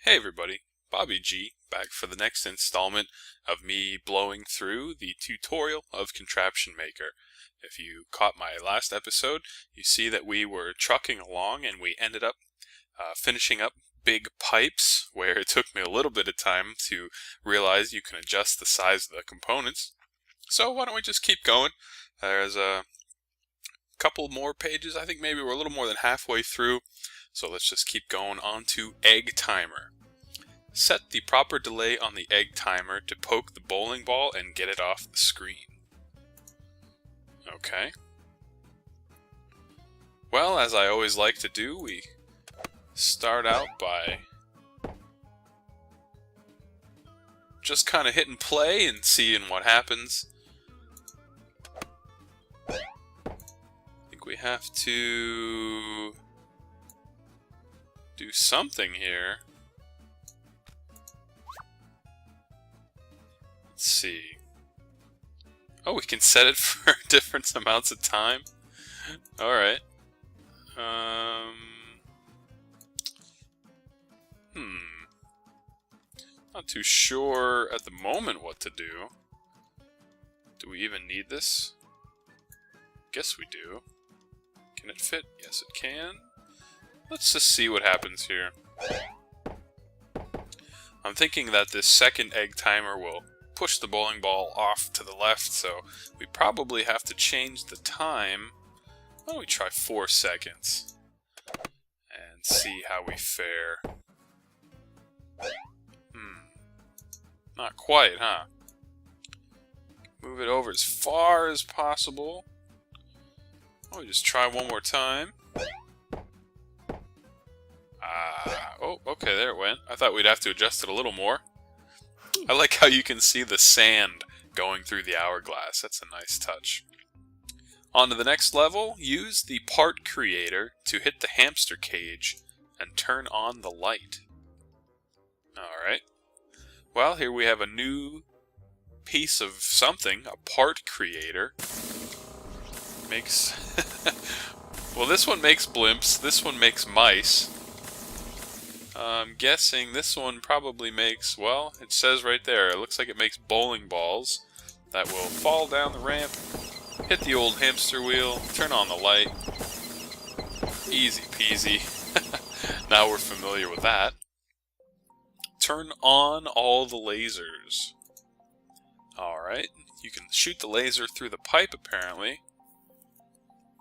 Hey everybody, Bobby G, back for the next installment of me blowing through the tutorial of Contraption Maker. If you caught my last episode, you see that we were trucking along and we ended up finishing up big pipes, where it took me a little bit of time to realize you can adjust the size of the components. So why don't we just keep going? There's a couple more pages. I think maybe we're a little more than halfway through. So let's just keep going on to egg timer. Set the proper delay on the egg timer to poke the bowling ball and get it off the screen. Okay. Well, as I always like to do, we start out by just kind of hitting play and seeing what happens. I think we have to do something here. Let's see. Oh, we can set it for different amounts of time. Alright. Not too sure at the moment what to do. Do we even need this? Guess we do. Can it fit? Yes, it can. Let's just see what happens here. I'm thinking that this second egg timer will push the bowling ball off to the left, so we probably have to change the time. Why don't we try 4 seconds and see how we fare? Not quite, huh? Move it over as far as possible. Oh, we just try one more time. Oh, okay, there it went. I thought we'd have to adjust it a little more. I like how you can see the sand going through the hourglass. That's a nice touch. On to the next level, use the part creator to hit the hamster cage and turn on the light. Alright. Well, here we have a new piece of something, a part creator. Makes... well, this one makes blimps, this one makes mice. I'm guessing this one probably makes, well, it says right there, it looks like it makes bowling balls that will fall down the ramp, hit the old hamster wheel, turn on the light. Easy peasy. Now we're familiar with that. Turn on all the lasers. Alright, you can shoot the laser through the pipe apparently.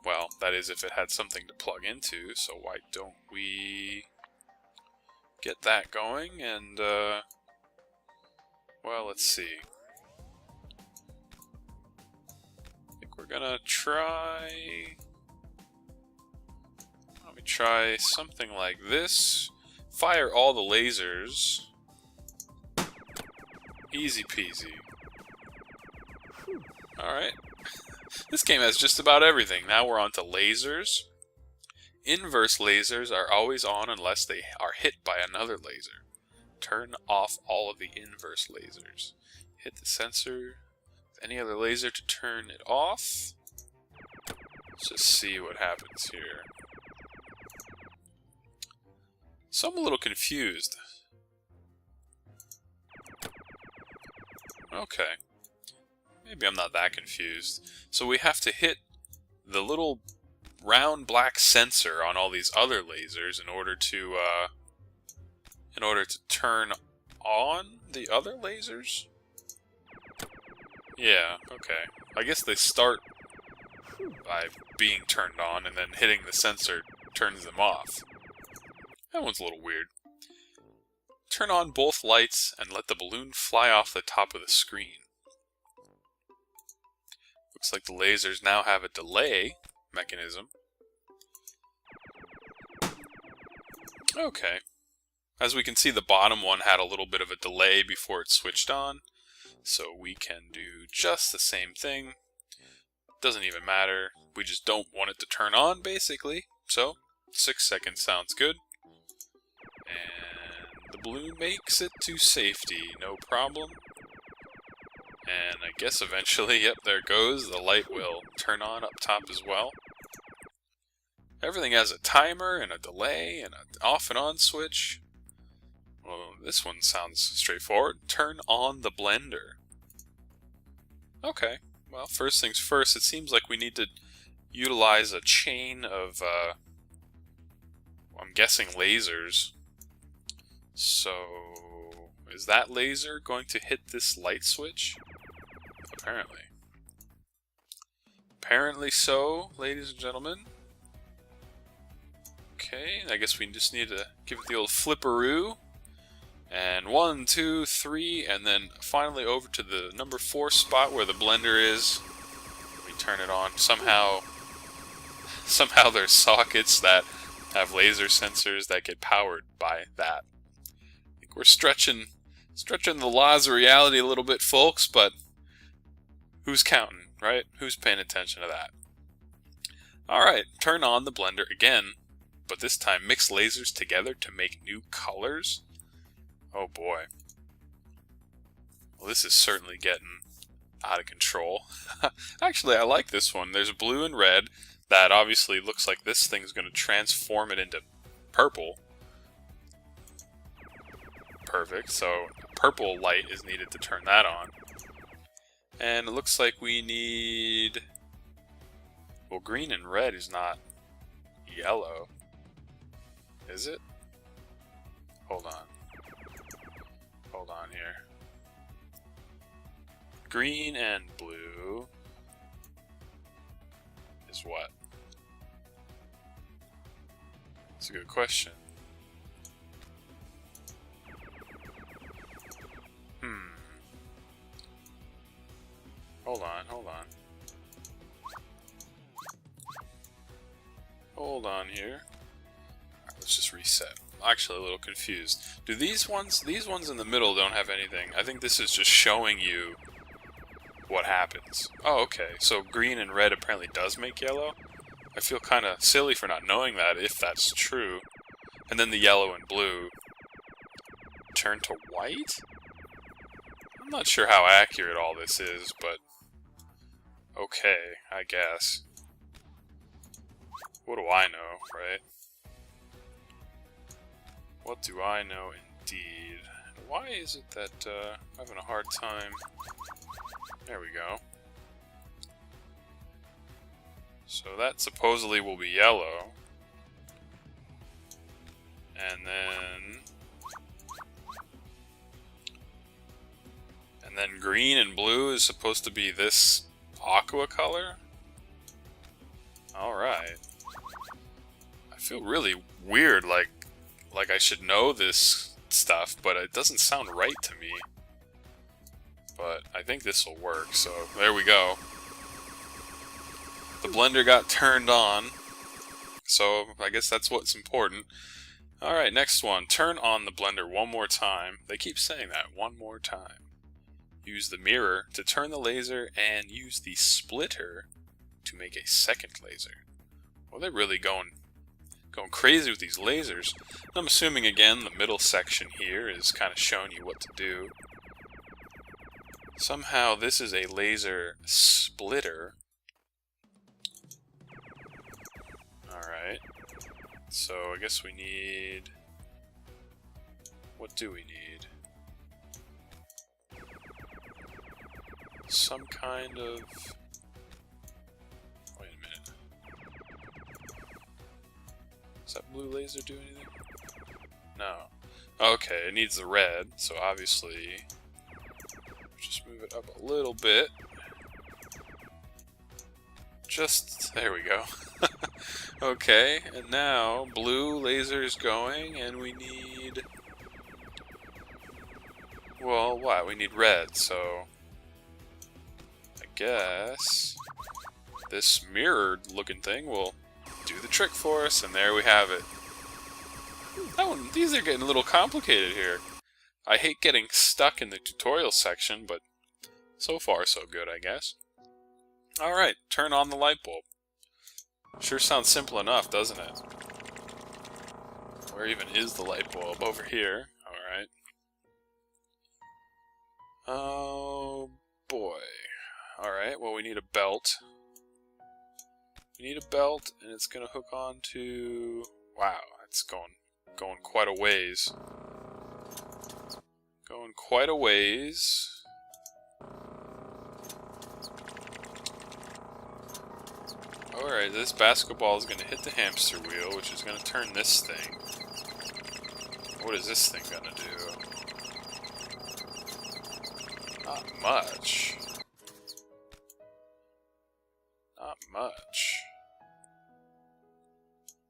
Well, that is if it had something to plug into, so why don't we get that going, and, well, let's see. I think we're gonna try... Let me try something like this. Fire all the lasers. Easy peasy. Alright. This game has just about everything. Now we're on to lasers. Inverse lasers are always on unless they are hit by another laser. Turn off all of the inverse lasers. Hit the sensor with any other laser to turn it off. Let's just see what happens here. So I'm a little confused. Okay. Maybe I'm not that confused. So we have to hit the little round black sensor on all these other lasers in order to turn on the other lasers? Yeah, okay. I guess they start by being turned on and then hitting the sensor turns them off. That one's a little weird. Turn on both lights and let the balloon fly off the top of the screen. Looks like the lasers now have a delay mechanism. Okay. As we can see, the bottom one had a little bit of a delay before it switched on. So we can do just the same thing. Doesn't even matter. We just don't want it to turn on, basically. So, 6 seconds sounds good. And the balloon makes it to safety, no problem. And I guess eventually, yep, there it goes. The light will turn on up top as well. Everything has a timer and a delay and an off and on switch. Well, this one sounds straightforward. Turn on the blender. Okay, well, first things first, it seems like we need to utilize a chain of, I'm guessing lasers. So, is that laser going to hit this light switch? Apparently. Apparently so, ladies and gentlemen. Okay, I guess we just need to give it the old flipperoo. And 1, 2, 3, and then finally over to the number 4 spot where the blender is. We turn it on. Somehow there's sockets that have laser sensors that get powered by that. I think we're stretching the laws of reality a little bit, folks, but who's counting, right? Who's paying attention to that? Alright, turn on the blender again, but this time mix lasers together to make new colors. Oh boy. Well, this is certainly getting out of control. Actually, I like this one. There's blue and red that obviously looks like this thing's going to transform it into purple. Perfect. So purple light is needed to turn that on. And it looks like we need... Well, green and red is not yellow. Is it? Hold on. Hold on here. Green and blue is what? That's a good question. Hold on. Hold on here. Alright, let's just reset. I'm actually a little confused. Do these ones in the middle don't have anything. I think this is just showing you what happens. Oh, okay. So green and red apparently does make yellow. I feel kind of silly for not knowing that, if that's true. And then the yellow and blue turn to white? I'm not sure how accurate all this is, but okay, I guess. What do I know, right? What do I know indeed? Why is it that I'm having a hard time? There we go. So that supposedly will be yellow. And then green and blue is supposed to be this aqua color? Alright. I feel really weird, like I should know this stuff, but it doesn't sound right to me. But I think this will work, so there we go. The blender got turned on, so I guess that's what's important. Alright, next one. Turn on the blender one more time. They keep saying that, one more time. Use the mirror to turn the laser, and use the splitter to make a second laser. Well, they're really going crazy with these lasers. I'm assuming, again, the middle section here is kind of showing you what to do. Somehow this is a laser splitter. Alright. So I guess we need... What do we need? Some kind of... Wait a minute. Does that blue laser do anything? No. Okay, it needs the red, so obviously... Just move it up a little bit. There we go. Okay, and now blue laser is going, and we need... Well, what? We need red, so... I guess... This mirrored looking thing will do the trick for us, and there we have it. These are getting a little complicated here. I hate getting stuck in the tutorial section, but so far so good, I guess. Alright, turn on the light bulb. Sure sounds simple enough, doesn't it? Where even is the light bulb? Over here. Alright. Oh boy. Alright, well we need a belt. We need a belt, and it's gonna hook on to... Wow, that's going quite a ways. Going quite a ways. Alright, this basketball is going to hit the hamster wheel, which is going to turn this thing. What is this thing going to do? Not much. Not much.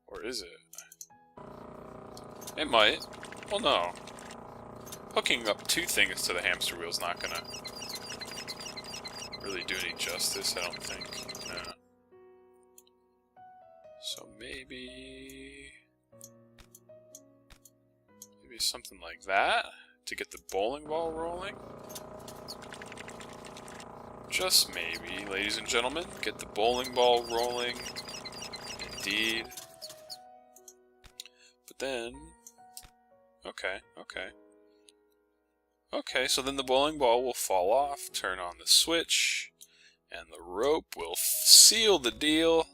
Or is it? It might. Well, no. Hooking up two things to the hamster wheel is not going to really do any justice, I don't think. No. So maybe something like that to get the bowling ball rolling. Just maybe, ladies and gentlemen, get the bowling ball rolling. Indeed. But then, okay. Okay, so then the bowling ball will fall off, turn on the switch, and the rope will seal the deal.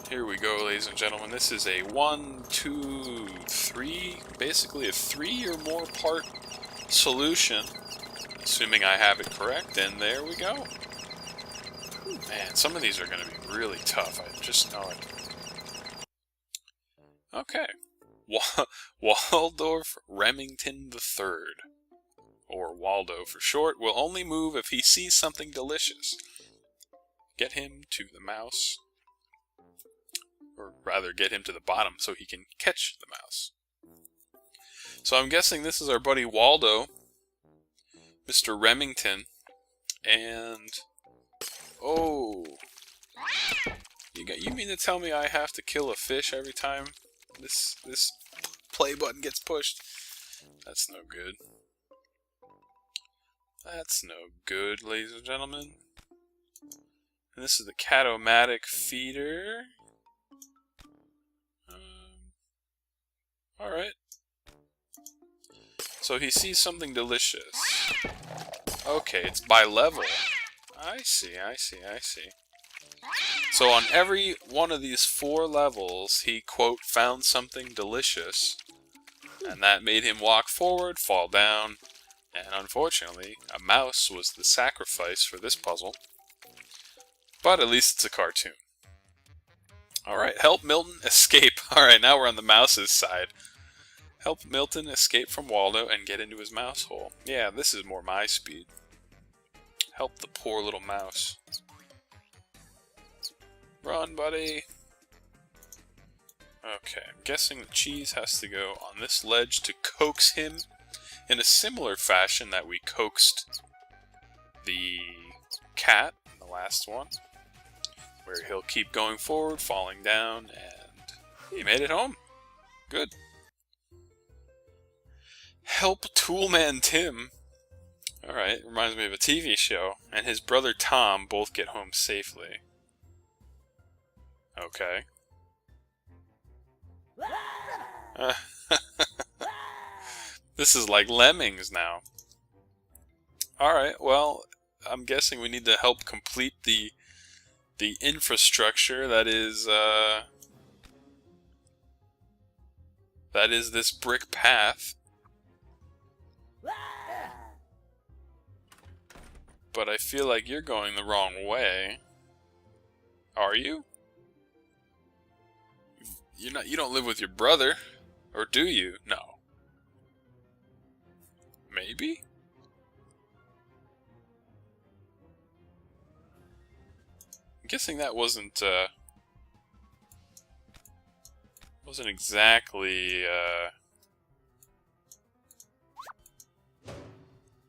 Here we go, ladies and gentlemen. This is a 1, 2, 3, basically a 3 or more part solution, assuming I have it correct, and there we go. Man, some of these are going to be really tough, I just know it. Okay. Waldorf Remington III, or Waldo for short, will only move if he sees something delicious. Get him to the mouse. Or rather, get him to the bottom so he can catch the mouse. So I'm guessing this is our buddy Waldo, Mr. Remington, and... Oh! You mean to tell me I have to kill a fish every time this play button gets pushed? That's no good. That's no good, ladies and gentlemen. And this is the Cat-O-Matic feeder. Alright. So he sees something delicious. Okay, it's by level. I see. So on every one of these 4 levels, he, quote, found something delicious. And that made him walk forward, fall down, and unfortunately, a mouse was the sacrifice for this puzzle. But at least it's a cartoon. Alright, help Milton escape. Alright, now we're on the mouse's side. Help Milton escape from Waldo and get into his mouse hole. Yeah, this is more my speed. Help the poor little mouse. Run, buddy. Okay, I'm guessing the cheese has to go on this ledge to coax him in a similar fashion that we coaxed the cat in the last one, where he'll keep going forward, falling down, and he made it home. Good. Help Toolman Tim. Alright, reminds me of a TV show, and his brother Tom both get home safely. Okay. This is like Lemmings now. Alright, well, I'm guessing we need to help complete the infrastructure that is this brick path. But I feel like you're going the wrong way. Are you? You don't live with your brother, or do you? No. Maybe? I'm guessing that wasn't exactly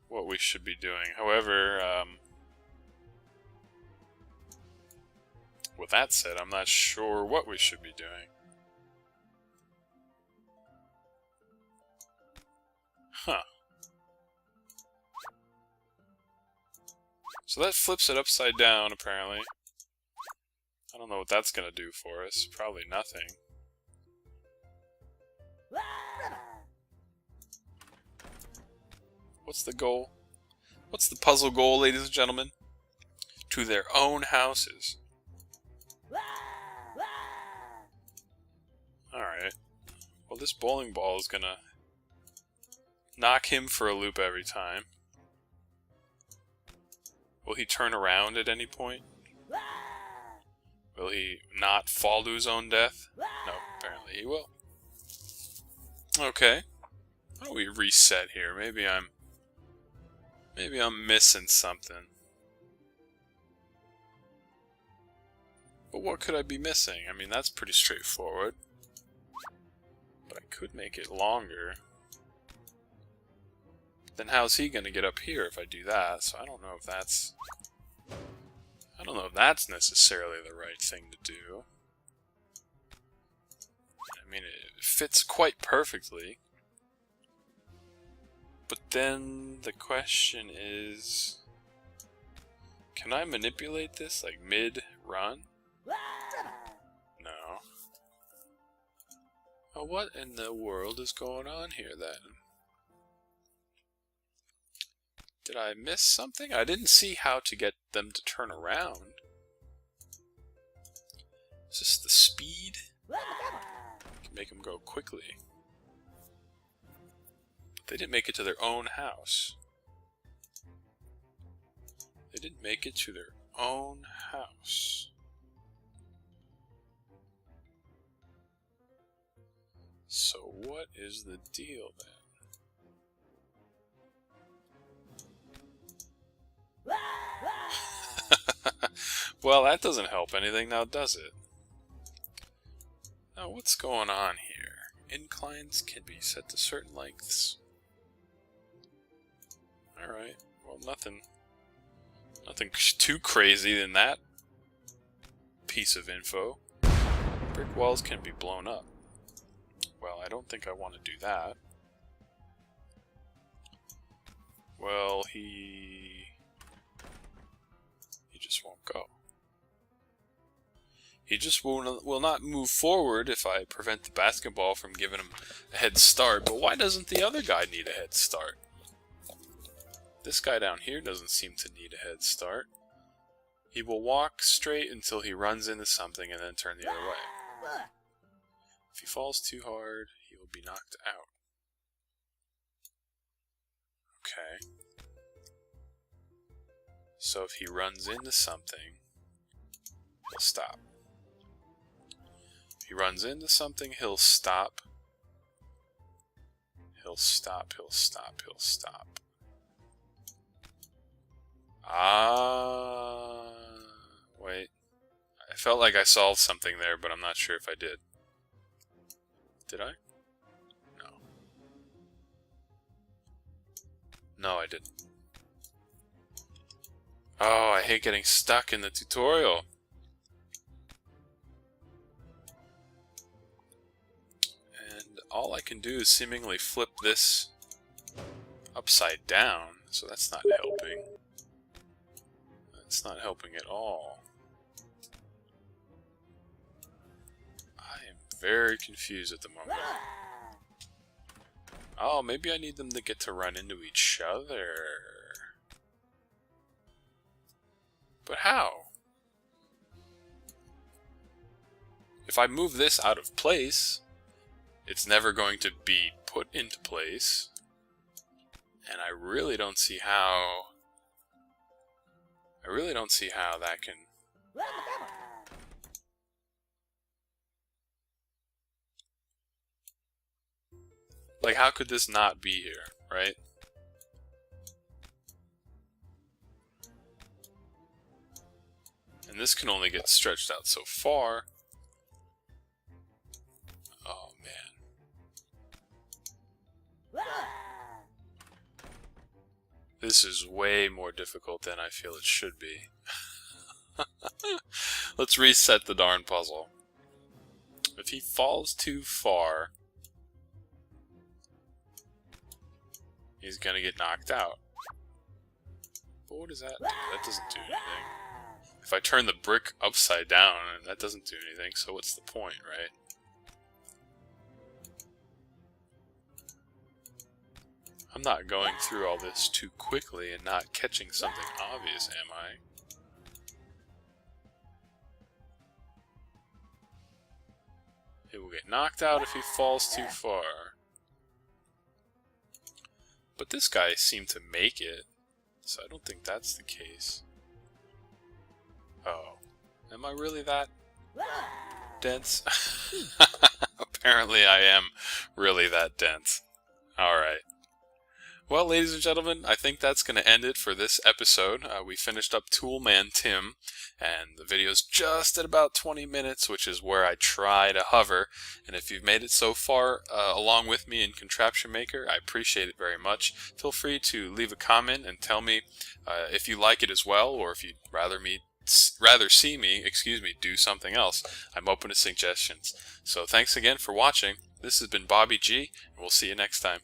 what we should be doing. However, with that said, I'm not sure what we should be doing. Huh. So that flips it upside down, apparently. I don't know what that's gonna do for us. Probably nothing. What's the goal? What's the puzzle goal, ladies and gentlemen? To their own houses. Alright. Well, this bowling ball is gonna knock him for a loop every time. Will he turn around at any point? Will he not fall to his own death? No, apparently he will. Okay. Why don't we reset here? Maybe I'm missing something. But what could I be missing? I mean, that's pretty straightforward. But I could make it longer. Then how's he going to get up here if I do that? So I don't know if that's necessarily the right thing to do. I mean, it fits quite perfectly. But then the question is, can I manipulate this like mid-run? No. Oh, what in the world is going on here then? Did I miss something? I didn't see how to get them to turn around. Is this the speed? I can make them go quickly. They didn't make it to their own house. They didn't make it to their own house. So what is the deal then? Well, that doesn't help anything now, does it? Now, what's going on here? Inclines can be set to certain lengths. Alright, well, nothing too crazy than that piece of info. Brick walls can be blown up. Well, I don't think I want to do that. Well, he just won't go. He just will not move forward if I prevent the basketball from giving him a head start. But why doesn't the other guy need a head start? This guy down here doesn't seem to need a head start. He will walk straight until he runs into something and then turn the other way. If he falls too hard, he will be knocked out. Okay. So if he runs into something, he'll stop. If he runs into something, he'll stop. He'll stop, he'll stop, he'll stop. Wait. I felt like I solved something there, but I'm not sure if I did. Did I? No. No, I didn't. Oh, I hate getting stuck in the tutorial. And all I can do is seemingly flip this upside down, so that's not helping. That's not helping at all. I am very confused at the moment. Oh, maybe I need them to get to run into each other. But how? If I move this out of place, it's never going to be put into place. And I really don't see how that can... Like, how could this not be here, right? And this can only get stretched out so far. Oh, man. This is way more difficult than I feel it should be. Let's reset the darn puzzle. If he falls too far, he's gonna get knocked out. But what does that do? That doesn't do anything. If I turn the brick upside down, that doesn't do anything, so what's the point, right? I'm not going through all this too quickly and not catching something obvious, am I? He will get knocked out if he falls too far. But this guy seemed to make it, so I don't think that's the case. Oh. Am I really that dense? Apparently I am really that dense. Alright. Well, ladies and gentlemen, I think that's going to end it for this episode. We finished up Toolman Tim, and the video's just at about 20 minutes, which is where I try to hover. And if you've made it so far along with me in Contraption Maker, I appreciate it very much. Feel free to leave a comment and tell me if you like it as well, or if you'd rather see me do something else. I'm open to suggestions. So thanks again for watching. This has been Bobby G, and we'll see you next time.